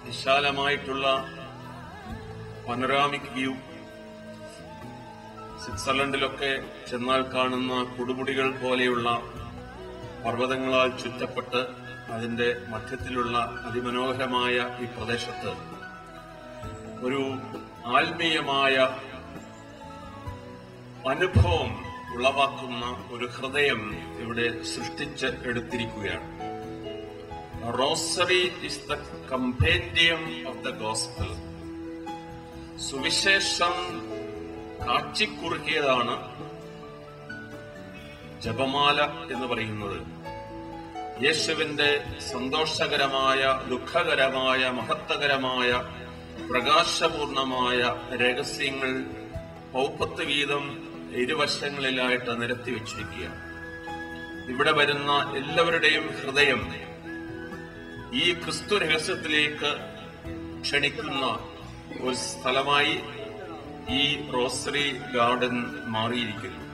വിശാലമായിട്ടുള്ള പനോരാമിക് വ്യൂ. സ്വിറ്റ്സർലൻഡിലൊക്കെ ചെന്നാൽ കാണുന്ന കൊടുമുടികൾ പോലെയുള്ള പർവ്വതങ്ങളാൽ ചുറ്റപ്പെട്ട് അതിന്റെ മധ്യത്തിലുള്ള അതിമനോഹരമായ ഈ പ്രദേശത്ത് ഒരു ആത്മീയമായ അനുഭവം ഉളവാക്കുന്ന ഒരു ഹൃദയം ഇവിടെ സൃഷ്ടിച്ച് എടുത്തിരിക്കുകയാണ്. Rosary is the compendium of the gospel. സുവിശേഷം കാച്ചിക്കുറുക്കിയതാണ് ജപമാല എന്ന് പറയുന്നത്. യേശുവിന്റെ സന്തോഷകരമായ, ദുഃഖകരമായ, മഹത്വകരമായ, പ്രകാശപൂർണമായ രഹസ്യങ്ങൾ 30 വീതം ഇരുവശങ്ങളിലായിട്ട് നിരത്തിവെച്ചിരിക്കുകയാണ്. ഇവിടെ വരുന്ന എല്ലാവരുടെയും ഹൃദയം ഈ ക്രിസ്തു രഹസ്യത്തിലേക്ക് ക്ഷണിക്കുന്ന ഒരു സ്ഥലമായി ഈ റോസറി ഗാർഡൻ മാറിയിരിക്കുന്നു.